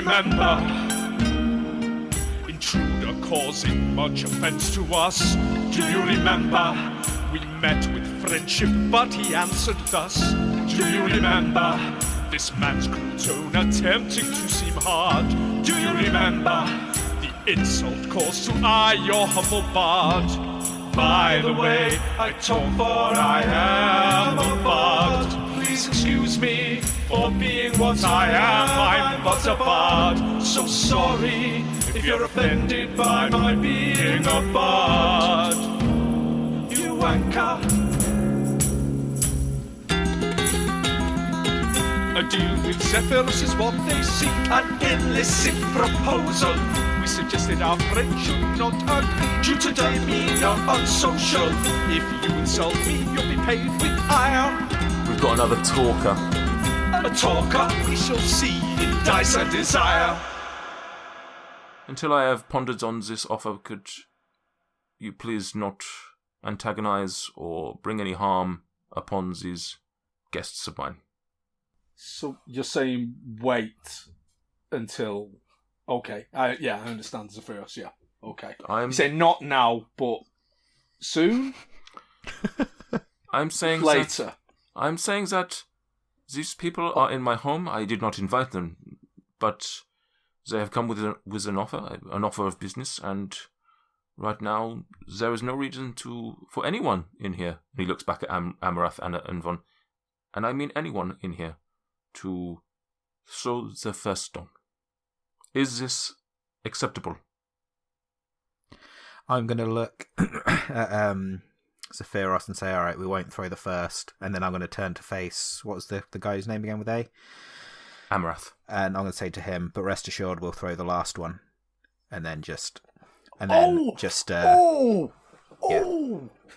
remember? Intruder causing much offense to us. Do you remember? We met with friendship, but he answered thus. Do you remember? This man's cruel tone attempting to seem hard. Do you remember? The insult caused to I, your humble bard. By the way, I talk for I am a bard. Please excuse me for being what I am. I'm but a bard. So sorry if you're offended by my being a bard. You wanker. A deal with Zephyros is what they seek, an illicit proposal. We suggested our friend should not agree due to demeanor unsocial. If you insult me, you'll be paid with ire. We've got another talker. A talker we shall see in dice and desire. Until I have pondered on this offer, could you please not antagonize or bring any harm upon these guests of mine? So you're saying wait until... Okay, I understand Zephyros, yeah. Okay. You say not now, but soon? I'm saying later. I'm saying that these people are in my home. I did not invite them, but they have come with an offer of business, and right now there is no reason for anyone in here. And he looks back at Amarath and Envon, and I mean anyone in here, to throw the first stone. Is this acceptable? I'm going to look at Zephyros and say, all right, we won't throw the first. And then I'm going to turn to face, what was the guy's name again with A? Amarath. And I'm going to say to him, but rest assured we'll throw the last one. And then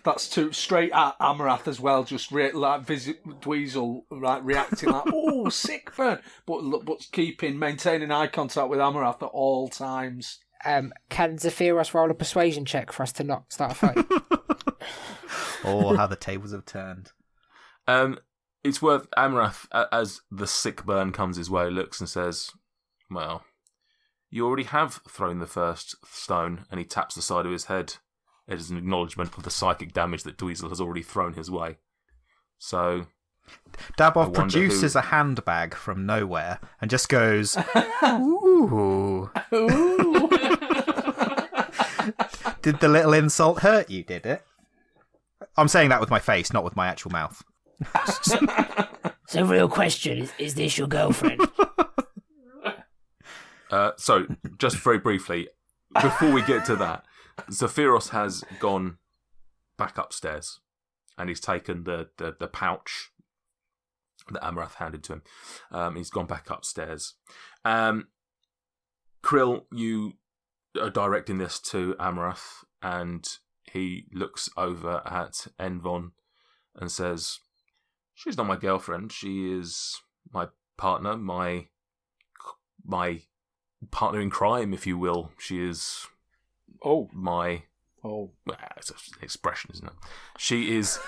That's too straight at Amarath as well. Just visit Dweezil, reacting like, oh, sick burn, but maintaining eye contact with Amarath at all times. Can Zephyros roll a persuasion check for us to not start a fight? Oh, how the tables have turned. It's worth Amarath, as the sick burn comes his way, looks and says, "Well, you already have thrown the first stone," and he taps the side of his head. It is an acknowledgement of the psychic damage that Dweezil has already thrown his way. So... Daboff produces a handbag from nowhere and just goes, ooh. Ooh. Did the little insult hurt you, did it? I'm saying that with my face, not with my actual mouth. So, real question, is this your girlfriend? So, just very briefly, before we get to that, Zephyros has gone back upstairs and he's taken the pouch that Amarath handed to him. He's gone back upstairs. Krill, you are directing this to Amarath, and he looks over at Envon and says, "She's not my girlfriend. She is my partner, my partner in crime, if you will. She is... Well, it's an expression, isn't it? She is...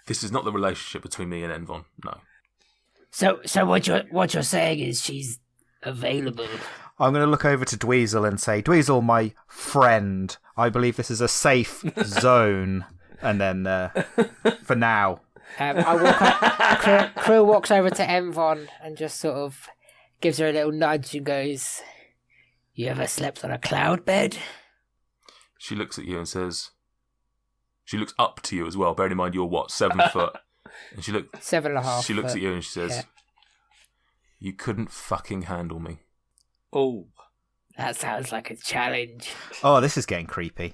this is not the relationship between me and Envon, no. So what you're saying is she's available. I'm going to look over to Dweezil and say, Dweezil, my friend, I believe this is a safe zone. And then, for now... Krill walks over to Envon and just sort of gives her a little nudge and goes, "You ever slept on a cloud bed?" She looks at you and says... She looks up to you as well. Bearing in mind you're, 7 foot? And she 7.5. She looks at you and she says, "You couldn't fucking handle me." Oh. That sounds like a challenge. Oh, this is getting creepy.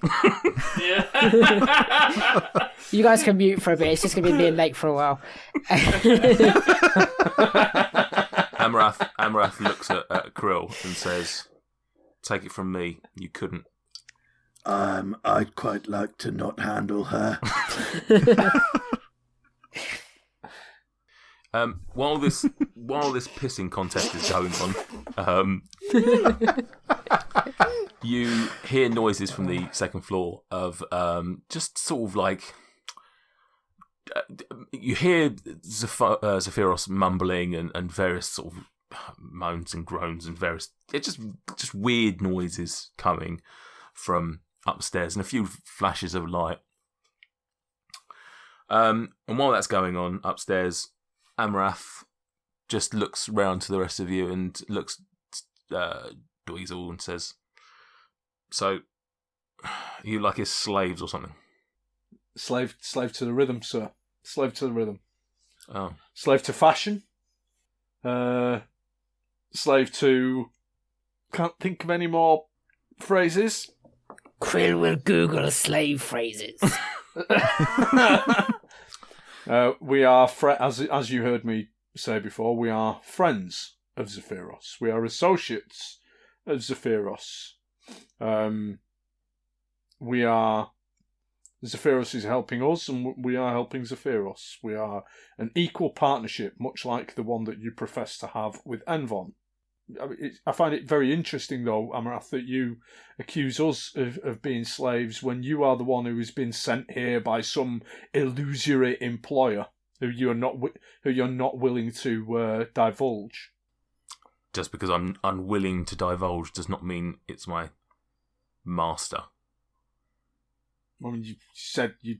You guys can mute for a bit. It's just going to be me and Nate for a while. Amarath looks at Krill and says, "Take it from me, you couldn't." I'd quite like to not handle her. While this pissing contest is going on, you hear noises from the second floor of just sort of like you hear Zephyros mumbling and various sort of moans and groans and various just weird noises coming from upstairs and a few flashes of light. And while that's going on upstairs, Amarath just looks round to the rest of you and looks Dweezil and says, "So, you like his slaves or something?" Slave to the rhythm, sir. Slave to the rhythm. Oh. Slave to fashion. Slave to... Can't think of any more phrases. Krill will Google slave phrases. We are, as you heard me say before, we are friends of Zephyros. We are associates of Zephyros. Zephyros is helping us, and we are helping Zephyros. We are an equal partnership, much like the one that you profess to have with Envon. I find it very interesting, though, Amarath, that you accuse us of being slaves when you are the one who has been sent here by some illusory employer who you're not willing to divulge. Just because I'm unwilling to divulge does not mean it's my master. I mean, you said he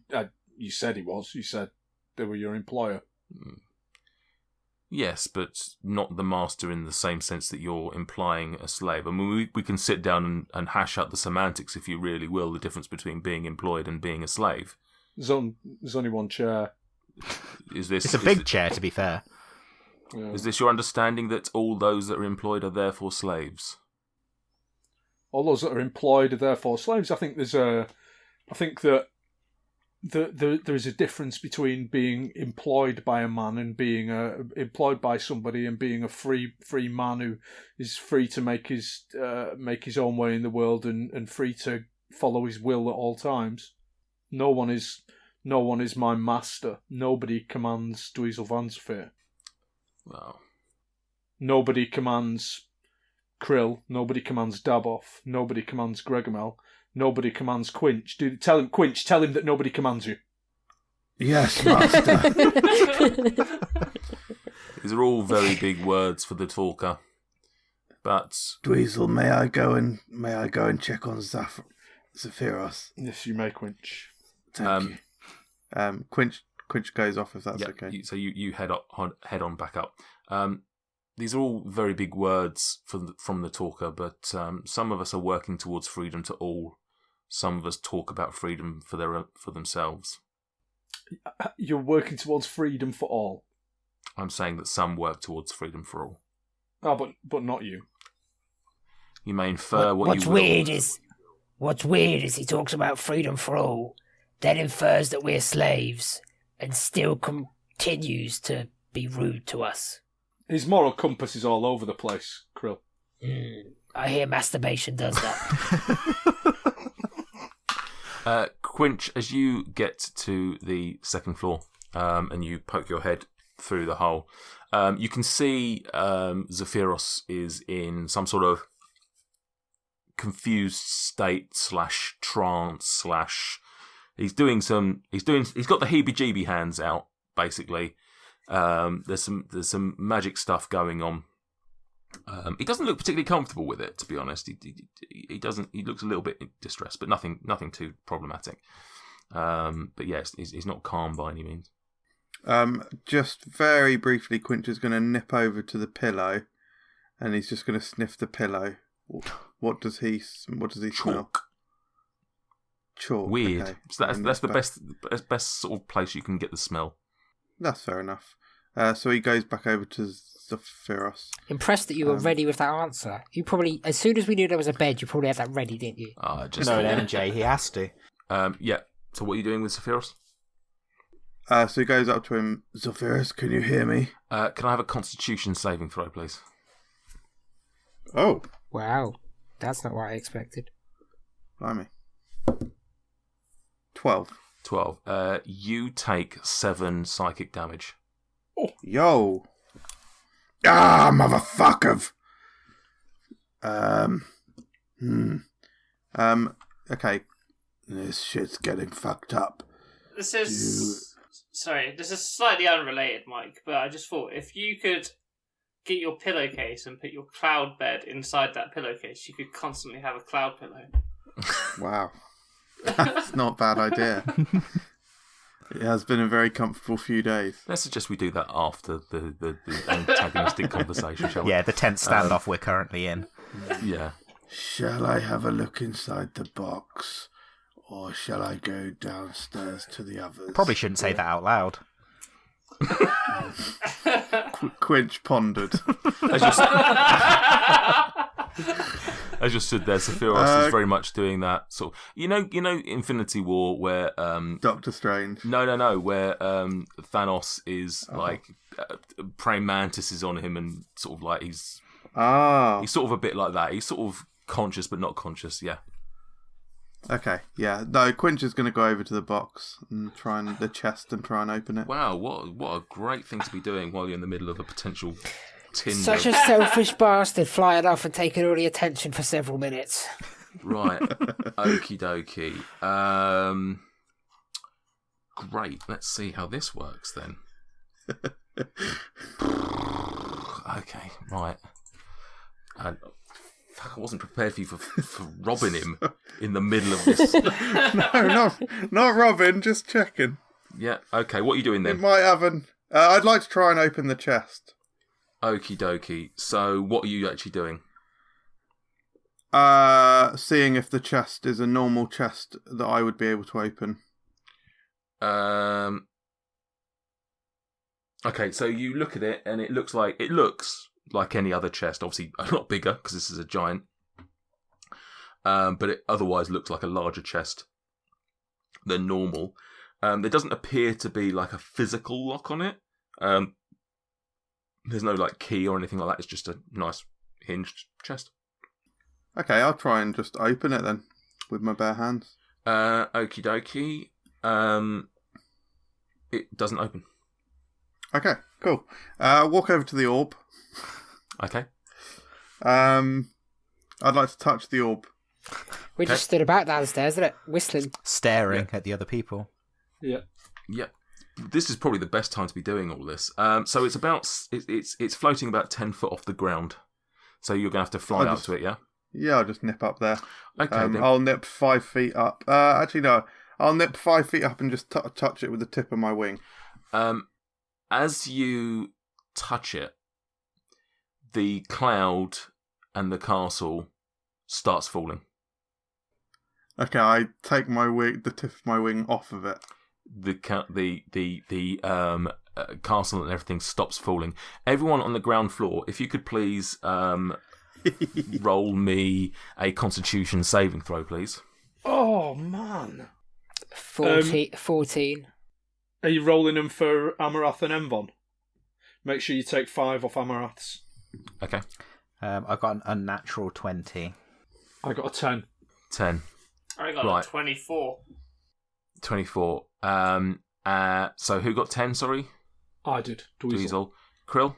was. You said they were your employer. Yes, but not the master in the same sense that you're implying a slave. I mean, we can sit down and hash out the semantics, if you really will, the difference between being employed and being a slave. There's only one chair. It's a big chair, to be fair. Yeah. Is this your understanding that all those that are employed are therefore slaves? All those that are employed are therefore slaves. I think that there is a difference between being employed by a man and being employed by somebody and being a free man who is free to make his own way in the world and free to follow his will at all times. No one is my master. Nobody commands Dweezil Vanzaphir. Well, nobody commands Krill. Nobody commands Daboff. Nobody commands Gregomel. Nobody commands Quinch. Tell him that nobody commands you. Yes, master. These are all very big words for the talker. But Dweezil, may I go and check on Zephyros? Yes, you may, Quinch. Thank you. Quinch goes off if that's okay. So you head on back up. These are all very big words from the talker, but some of us are working towards freedom to all. Some of us talk about freedom for themselves. You're working towards freedom for all. I'm saying that some work towards freedom for all. Oh, but not you. You may infer what's weird is he talks about freedom for all, then infers that we're slaves, and still continues to be rude to us. His moral compass is all over the place, Krill. I hear masturbation does that. Quinch, as you get to the second floor and you poke your head through the hole, you can see Zephyros is in some sort of confused state / trance / he's got the heebie-jeebie hands out, basically. There's some magic stuff going on. He doesn't look particularly comfortable with it, to be honest. He doesn't. He looks a little bit distressed, but nothing too problematic. But yes, he's not calm by any means. Just very briefly, Quinch is going to nip over to the pillow, and he's just going to sniff the pillow. What does he smell? Chalk. Weird. Okay. So that's the best sort of place you can get the smell. That's fair enough. So he goes back over to Zephyros. Impressed that you were ready with that answer. You probably, as soon as we knew there was a bed, you probably had that ready, didn't you? No, MJ, he has to. Yeah. So what are you doing with Zephyros? So he goes up to him. Zephyros, can you hear me? Can I have a Constitution saving throw, please? Oh. Wow. That's not what I expected. Blimey. 12. 12. You take 7 psychic damage. Oh. Yo. Ah, motherfucker. Okay. This shit's getting fucked up. This is Sorry, this is slightly unrelated, Mike, but I just thought if you could get your pillowcase and put your cloud bed inside that pillowcase, you could constantly have a cloud pillow. Wow. That's not a bad idea. It has been a very comfortable few days. Let's suggest we do that after the antagonistic conversation, shall we? Yeah, the tense standoff we're currently in. Yeah. Shall I have a look inside the box, or shall I go downstairs to the others? Probably shouldn't say that out loud. Quinch pondered. As you stood there, Zephyros is very much doing that sort of... You know Infinity War where... Doctor Strange. No, where Thanos is like... praying mantis is on him and sort of like he's sort of a bit like that. He's sort of conscious but not conscious, yeah. Okay, yeah. No, Quinch is going to go over to the box and the chest and try and open it. Wow, what a great thing to be doing while you're in the middle of a potential Tinder. Such a selfish bastard, flying off and taking all the attention for several minutes. Right. Okie dokie. Great. Let's see how this works then. Okay, right. I wasn't prepared for you for robbing him in the middle of this. No, not Robin, just checking. Yeah, okay. What are you doing then? It might have an... I'd like to try and open the chest. Okie dokie. So what are you actually doing? Seeing if the chest is a normal chest that I would be able to open. Okay, so you look at it and it looks like any other chest, obviously a lot bigger because this is a giant. But it otherwise looks like a larger chest than normal. There doesn't appear to be like a physical lock on it. There's no like key or anything like that. It's just a nice hinged chest. Okay, I'll try and just open it then with my bare hands. Okie dokie. It doesn't open. Okay, cool. Walk over to the orb. Okay. I'd like to touch the orb. We just stood about downstairs, isn't it? Whistling. Staring at the other people. Yeah. Yep. This is probably the best time to be doing all this. So it's floating about 10 foot off the ground. So you're going to have to fly up to it, yeah? Yeah, I'll just nip up there. Okay. Then. I'll nip 5 feet up. Actually, no. I'll nip 5 feet up and just touch it with the tip of my wing. As you touch it, the cloud and the castle starts falling. Okay, I take the tip of my wing off of it. The castle and everything stops falling. Everyone on the ground floor, if you could please roll me a Constitution saving throw, please. Oh, man. 14. Are you rolling them for Amarath and Envon? Make sure you take 5 off Amarath's. Okay. I got an unnatural 20. I got a 10. 10. I got a 24. 24. So who got 10, sorry? I did. Dweezil. Krill?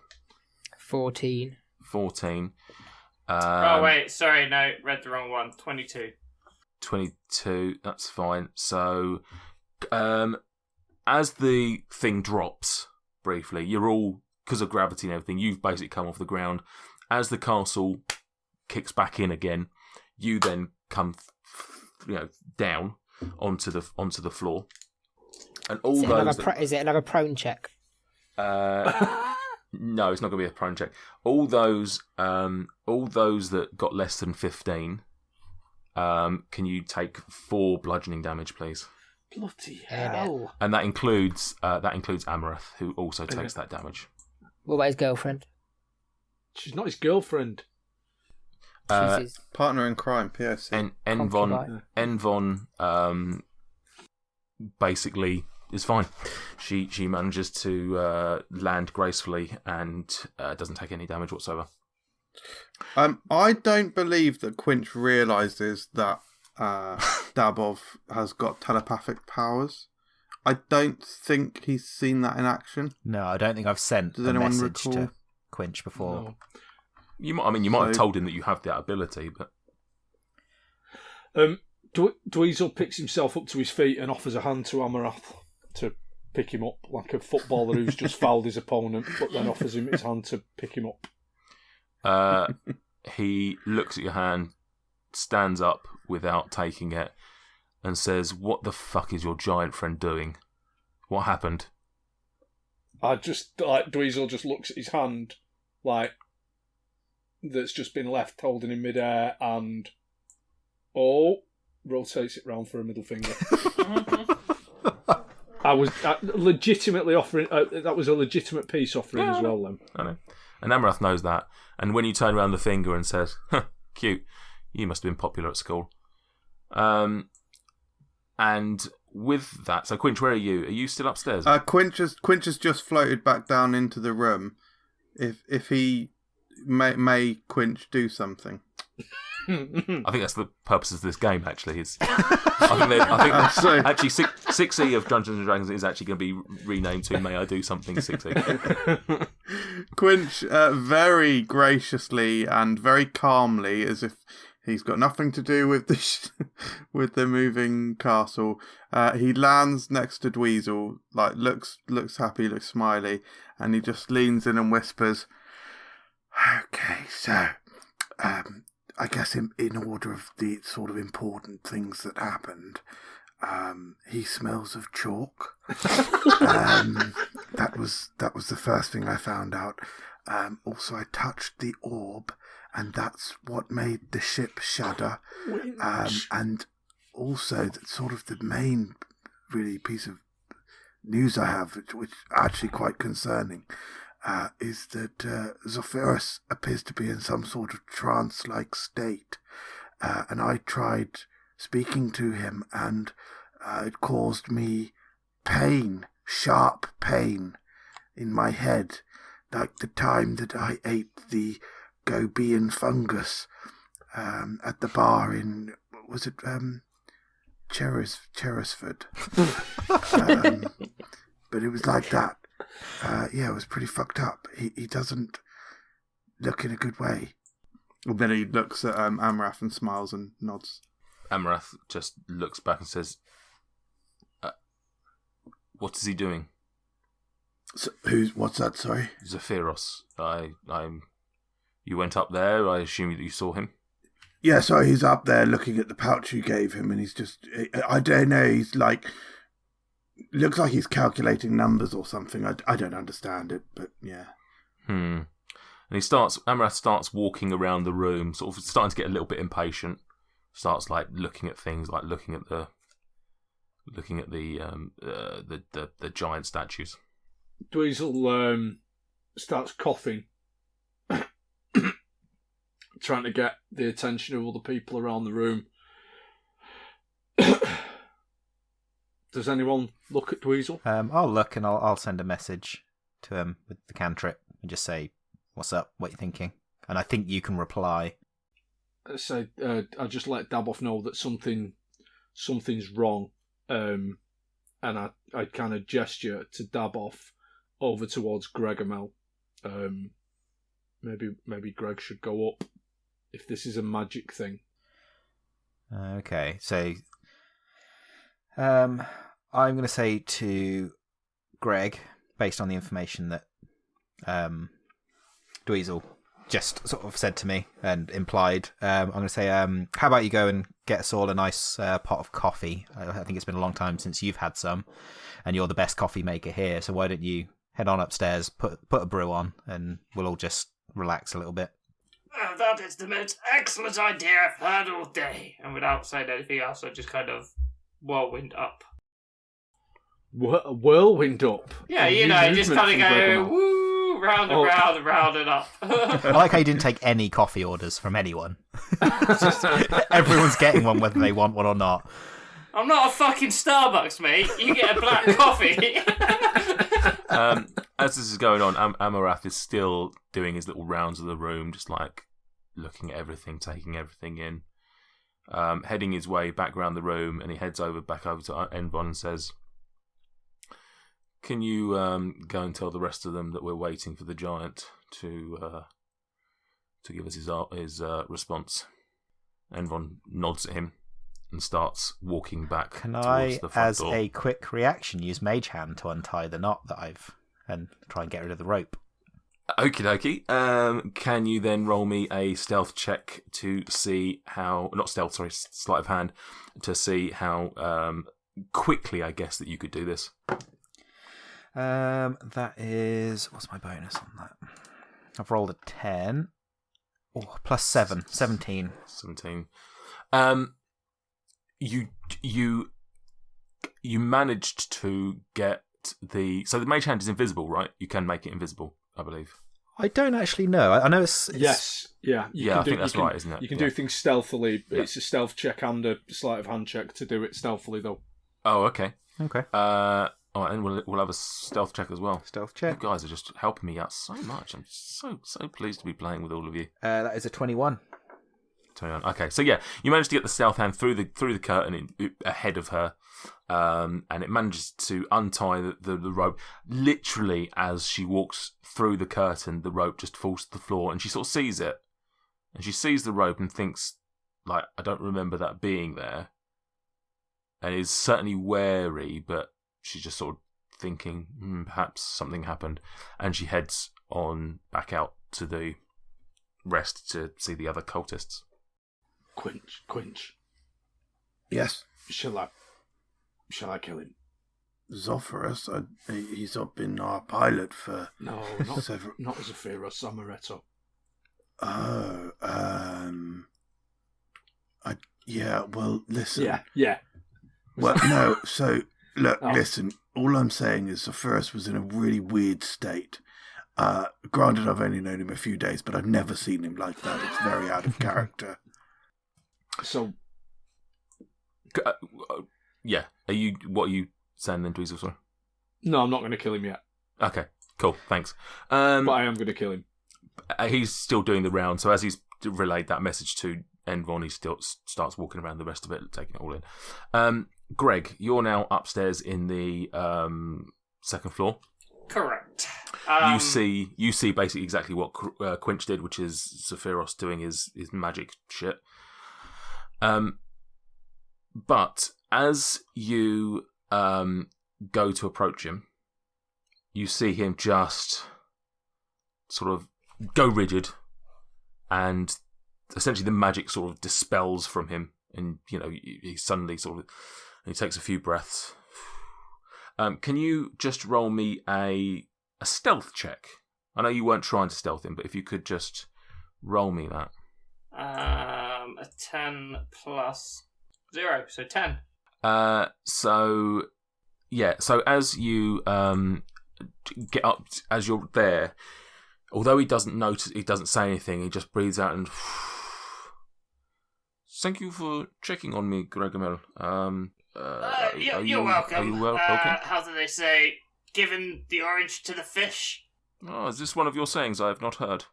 14. 14. Oh, wait. Sorry, no. Read the wrong one. 22. 22. That's fine. So, as the thing drops, briefly, you're all, because of gravity and everything, you've basically come off the ground. As the castle kicks back in again, you then come, down onto the floor, and all is it another prone check? No, it's not going to be a prone check. All those that got less than 15, can you take 4 bludgeoning damage, please? Bloody hell! And that includes Amarath, who also takes that damage. What about his girlfriend? She's not his girlfriend. She's his Partner in crime, POC. Envon basically is fine. She manages to land gracefully and doesn't take any damage whatsoever. I don't believe that Quinch realises that Dabov has got telepathic powers. I don't think he's seen that in action. No, I don't think I've sent a message to Quinch before. No. You might have told him that you have that ability, but Dweezil picks himself up to his feet and offers a hand to Amarath to pick him up, like a footballer who's just fouled his opponent, but then offers him his hand to pick him up. He looks at your hand, stands up without taking it, and says, "What the fuck is your giant friend doing? What happened?" Dweezil just looks at his hand, like, that's just been left holding in midair, and rotates it round for a middle finger. I was legitimately offering. That was a legitimate peace offering as well. Then I know, and Amarath knows that. And when you turn around the finger and says, huh, "Cute, you must have been popular at school," and with that, so Quinch, where are you? Are you still upstairs? Quinch has just floated back down into the room. If he may Quinch do something. I think that's the purpose of this game. Actually, I think actually 6E of Dungeons and Dragons is actually going to be renamed to "May I Do Something 6E." Quinch very graciously and very calmly, as if he's got nothing to do with with the moving castle. He lands next to Dweezil, like looks happy, looks smiley, and he just leans in and whispers, "Okay, so I guess in order of the sort of important things that happened, he smells of chalk. That was the first thing I found out. Also, I touched the orb, and that's what made the ship shudder. And also, that sort of the main really piece of news I have, which actually quite concerning, is that Zephyros appears to be in some sort of trance-like state. And I tried speaking to him, and it caused me pain, sharp pain in my head, like the time that I ate the Gobian fungus at the bar in, was it Cherisford? But it was like that. It was pretty fucked up. He doesn't look in a good way." And then he looks at Amarath and smiles and nods. Amarath just looks back and says, "What is he doing?" So, what's that, sorry? Zephyros. You went up there, I assume that you saw him? Yeah, so he's up there looking at the pouch you gave him, and he's just, I don't know, he's like, looks like he's calculating numbers or something. I don't understand it, but yeah. And Amarath starts walking around the room, sort of starting to get a little bit impatient. Starts like looking at things, like looking at the giant statues. Dweezil starts coughing, trying to get the attention of all the people around the room. Does anyone look at Dweezil? I'll look and I'll send a message to him with the cantrip and just say, "What's up? What are you thinking?" And I think you can reply. So I just let Daboff know that something's wrong, and I kind of gesture to Daboff over towards Gregamel. Maybe Greg should go up if this is a magic thing. Okay, so I'm going to say to Greg, based on the information that Dweezil just sort of said to me and implied, I'm going to say, how about you go and get us all a nice pot of coffee? I think it's been a long time since you've had some, and you're the best coffee maker here, so why don't you head on upstairs, put a brew on, and we'll all just relax a little bit. Oh, that is the most excellent idea I've heard all day. And without saying anything else, I just kind of whirlwind up. Whirlwind up? Yeah, you know, just kind of go, woo, round and round and round and up. I like how you didn't take any coffee orders from anyone. Just, everyone's getting one whether they want one or not. I'm not a fucking Starbucks, mate. You get a black coffee. As this is going on, Amarath is still doing his little rounds of the room, just like looking at everything, taking everything in, heading his way back around the room, and he heads back over to Envon and says, "Can you go and tell the rest of them that we're waiting for the giant to give us his response?" Envon nods at him and starts walking back Can towards I, the front as door. a quick reaction, use Mage Hand to untie the knot and try and get rid of the rope? Okie dokie. Can you then roll me a stealth check to see how... Not stealth, sorry, sleight of hand. To see how quickly, I guess, that you could do this. That is... What's my bonus on that? I've rolled a 10. Oh, plus 7. 17. 17. You managed to get the... So the Mage Hand is invisible, right? You can make it invisible, I believe. I don't actually know. I know it's... Yes, yeah. I think that's right, isn't it? You can Yeah. do things stealthily. Yeah. It's a stealth check and a sleight of hand check to do it stealthily, though. Oh, okay. Okay. All right, and we'll have a stealth check as well. Stealth You check. guys are just helping me out so much. I'm so pleased to be playing with all of you. That is a 21. Okay, so yeah, you managed to get the stealth hand through the curtain ahead of her, and it manages to untie the rope. Literally, as she walks through the curtain, the rope just falls to the floor, and she sort of sees it, and she sees the rope and thinks, like, I don't remember that being there, and is certainly wary, but she's just sort of thinking, perhaps something happened, and she heads on back out to the rest to see the other cultists. Quinch. Yes, Shall I kill him? Zephyros. He's not been our pilot for No, several. not Zephyros, Amaretto. Oh, yeah. Well, listen. Yeah. Well, no. So look, Oh. listen. All I'm saying is Zephyros was in a really weird state. Granted, I've only known him a few days, but I've never seen him like that. It's very out of character. So, Yeah. What are you saying then, Dweezil? Sorry. no, I'm not going to kill him yet, Okay. Cool. Thanks. but I am going to kill him. He's still doing the round, so as he's relayed that message to Envon, he still starts walking around the rest of it, taking it all in. Greg, you're now upstairs in the second floor. Correct. You see basically exactly what Quinch did, which is Zephyros doing his magic shit. But as you go to approach him, you see him just sort of go rigid, and essentially the magic sort of dispels from him, and he suddenly he takes a few breaths. Can you just roll me a stealth check? I know you weren't trying to stealth him, but if you could just roll me that. A 10 plus 0, so 10. So as you get up, as you're there, although he doesn't notice, he doesn't say anything, he just breathes out and... Thank you for checking on me, Gregomel. You're welcome. Are you okay? How do they say, giving the orange to the fish? Oh, is this one of your sayings I have not heard?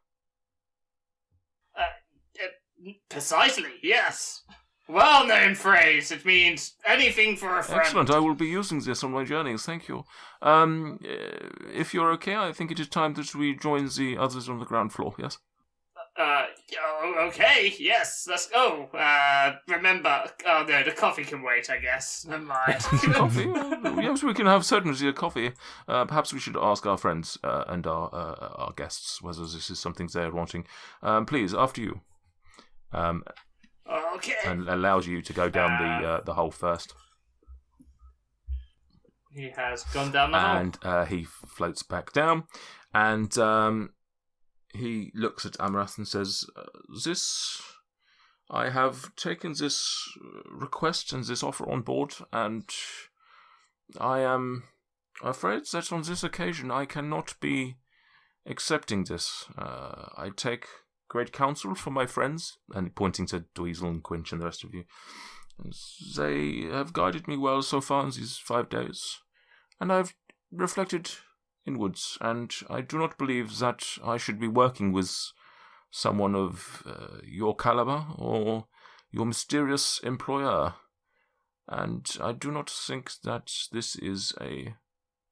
Precisely, yes. Well-known phrase. It means anything for a friend. Excellent. I will be using this on my journeys. Thank you. If you're okay, I think it is time that we join the others on the ground floor. Yes. Okay. Yes. Let's go. Remember. Oh no, the coffee can wait. I guess. Never mind. Coffee? Yes, we can have certainly a coffee. Perhaps we should ask our friends and our guests whether this is something they're wanting. Please, after you. Okay. And allows you to go down the hole first. He has gone down the hole. And he floats back down, and he looks at Amarath and says, I have taken this request and this offer on board, and I am afraid that on this occasion I cannot be accepting this. I take great counsel from my friends, and pointing to Dweezil and Quinch and the rest of you. They have guided me well so far in these 5 days, and I've reflected inwards, and I do not believe that I should be working with someone of your caliber or your mysterious employer, and I do not think that this is a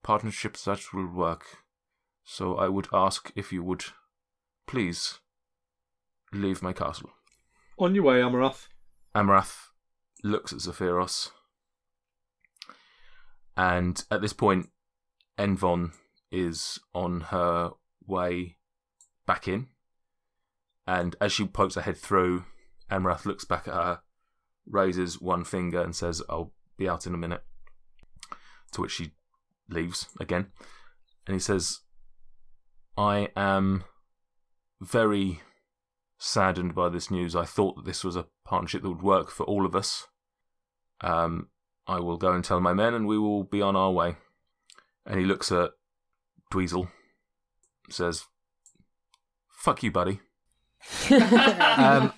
partnership that will work. So I would ask if you would please leave my castle. On your way, Amarath. Amarath looks at Zephyros, and at this point, Envon is on her way back in, and as she pokes her head through, Amrath looks back at her, raises one finger and says, "I'll be out in a minute," to which she leaves again, and he says, "I am very saddened by this news. I thought that this was a partnership that would work for all of us. I will go and tell my men and we will be on our way." And he looks at Dweezil, says, "Fuck you, buddy."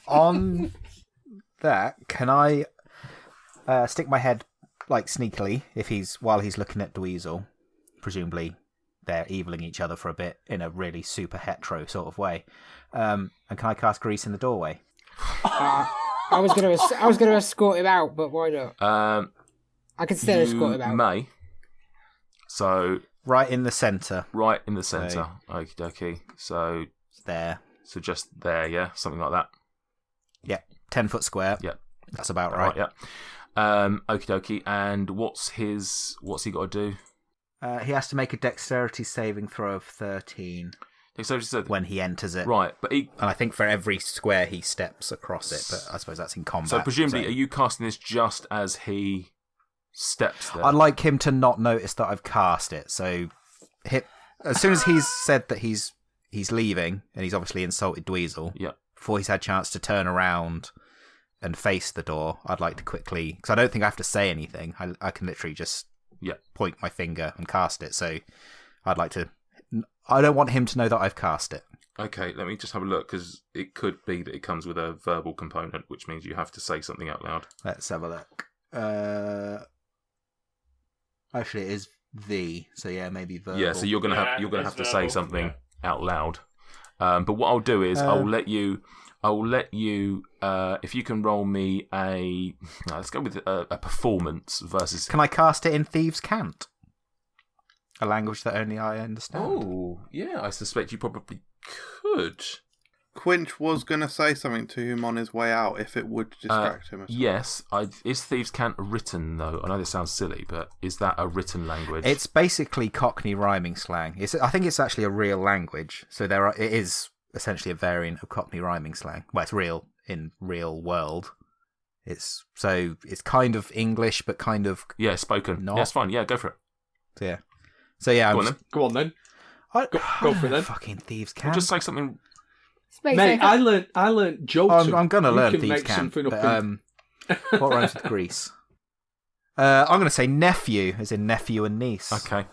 On that, can I stick my head like sneakily while he's looking at Dweezil? Presumably they're eviling each other for a bit in a really super hetero sort of way. And can I cast grease in the doorway? I was gonna escort him out, but why not? I can still escort him out. You may. So right in the centre. Right in the centre. Okie dokie. So there. So just there, yeah, something like that. Yeah, 10-foot square. Yeah, that's about right. Yeah. Okie dokie. And what's he got to do? He has to make a dexterity saving throw of 13. Dexterity saving when he enters it. Right, but and I think for every square he steps across it, but I suppose that's in combat. So presumably, are you casting this just as he steps there? I'd like him to not notice that I've cast it. So as soon as he's said that he's leaving, and he's obviously insulted Dweezil, before he's had a chance to turn around and face the door, I'd like to quickly, because I don't think I have to say anything. I can literally just point my finger and cast it. So I'd like to. I don't want him to know that I've cast it. Okay, let me just have a look, because it could be that it comes with a verbal component, which means you have to say something out loud. Let's have a look. Actually, it is V, so yeah, maybe verbal. Yeah, so you're gonna have to say something out loud. But what I'll do is I'll let you. If you can roll me let's go with a performance versus. Can I cast it in Thieves' Cant? A language that only I understand. Oh, yeah, I suspect you probably could. Quinch was going to say something to him on his way out if it would distract him. Yes. Is Thieves' Cant written, though? I know this sounds silly, but is that a written language? It's basically Cockney rhyming slang. I think it's actually a real language. So it is essentially a variant of Cockney rhyming slang. Well, it's real in real world. It's kind of English, but kind of spoken. Not. Yeah, it's fine. Yeah, go for it. So yeah, Go on then. Go for it then. Fucking Thieves' Cant. We'll just say something. Mate, I learnt Jolton. I'm gonna learn Thieves' Cant. What rhymes with Grease? I'm gonna say nephew, as in nephew and niece. Okay.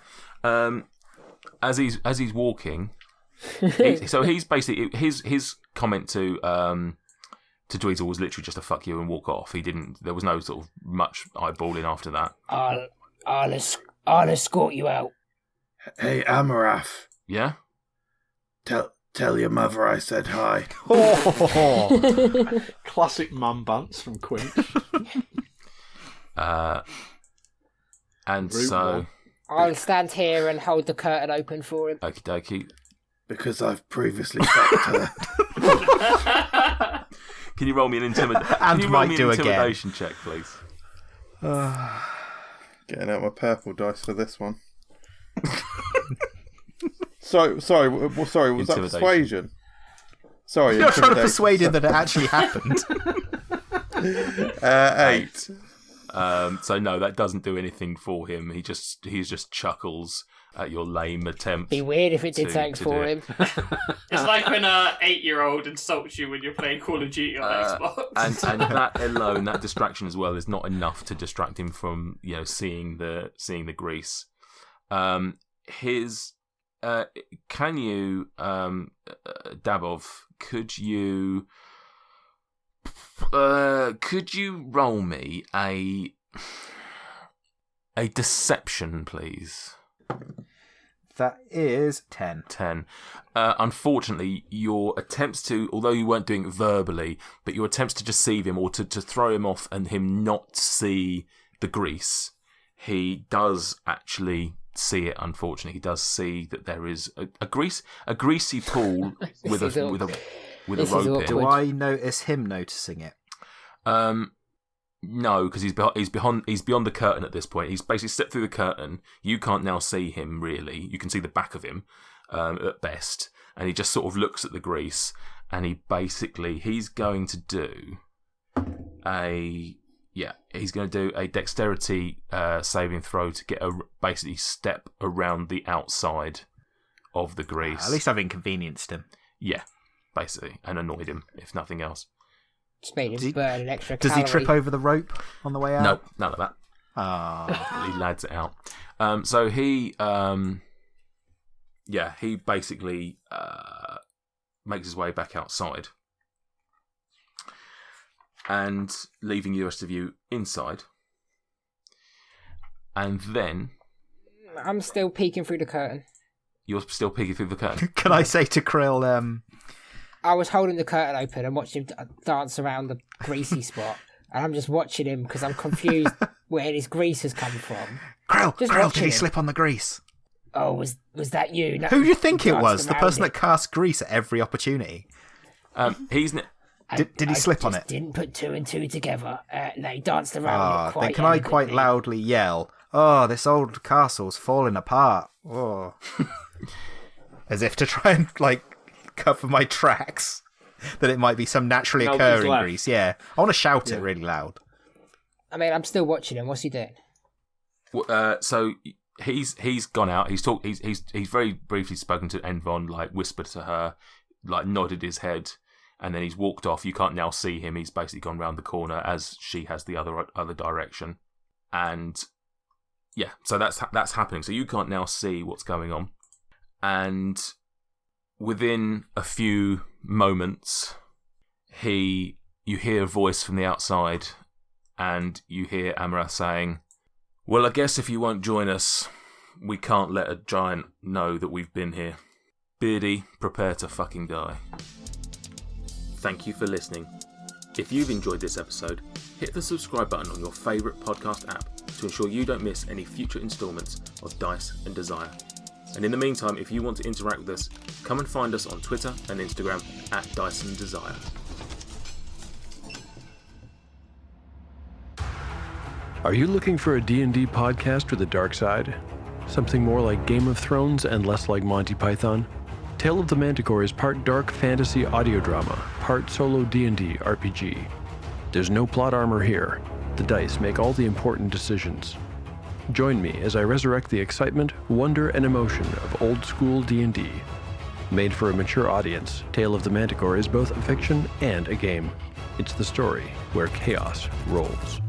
As he's walking, so he's basically his comment to Dweezil was literally just a fuck you and walk off. There was no sort of much eyeballing after that. I'll escort you out. Hey, Amarath. Yeah? Tell your mother I said hi. Classic man bants from Quinch. And so... I'll stand here and hold the curtain open for him. Okie dokie. Because I've previously fucked her. Can you roll me an intimidation check, please? Getting out my purple dice for this one. Sorry, was that persuasion? Sorry, you're trying to persuade him that it actually happened. 8. So no, that doesn't do anything for him. He just chuckles at your lame attempt. Be weird if it did something for him. It's like when an 8-year-old insults you when you're playing Call of Duty on Xbox. And that alone, that distraction as well, is not enough to distract him from seeing the grease. Can you, Dabov? Could you roll me a deception, please? That is 10. 10. Unfortunately, your attempts to, although you weren't doing it verbally, but your attempts to deceive him or to throw him off and him not see the grease, he does actually see it. Unfortunately, he does see that there is a greasy pool with a rope in. Do I notice him noticing it? No, because he's beyond the curtain at this point. He's basically stepped through the curtain. You can't now see him really. You can see the back of him at best, and he just sort of looks at the grease, and he's going to do a dexterity saving throw to get basically step around the outside of the grease. At least I've inconvenienced him. Yeah, basically, and annoyed him if nothing else. Just made him burn an extra Does calorie. he trip over the rope on the way out? No, none of that. Oh. He lads it out. So he basically makes his way back outside, and leaving the rest of you inside. And then I'm still peeking through the curtain. You're still peeking through the curtain. Can I say to Krill, I was holding the curtain open and watching him dance around the greasy spot, and I'm just watching him because I'm confused where this grease has come from. Krill, did watching he him. slip on the grease? Oh, was that you? No, Who do you think it danced was? The around person it. that casts grease at every opportunity? Did he slip on it? Didn't put two and two together. No, he danced around it quite then can I quite elegantly. loudly yell, "Oh, this old castle's falling apart." Oh. As if to try and, cover my tracks. That it might be some naturally Nobody's occurring left. grease, yeah. I want to shout it really loud. I mean, I'm still watching him. What's he doing? So he's gone out. He's very briefly spoken to Envon, whispered to her, nodded his head, and then he's walked off. You can't now see him. He's basically gone round the corner as she has the other direction, and yeah. So that's happening. So you can't now see what's going on, and within a few moments, you hear a voice from the outside, and you hear Amarath saying, "Well, I guess if you won't join us, we can't let a giant know that we've been here. Beardy, prepare to fucking die." Thank you for listening. If you've enjoyed this episode, hit the subscribe button on your favourite podcast app to ensure you don't miss any future instalments of Dice and Desire. And in the meantime, if you want to interact with us, come and find us on Twitter and Instagram at Dice and Desire. Are you looking for a D&D podcast with a dark side? Something more like Game of Thrones and less like Monty Python? Tale of the Manticore is part dark fantasy audio drama, part solo D&D RPG. There's no plot armor here. The dice make all the important decisions. Join me as I resurrect the excitement, wonder, and emotion of old-school D&D. Made for a mature audience, Tale of the Manticore is both a fiction and a game. It's the story where chaos rolls.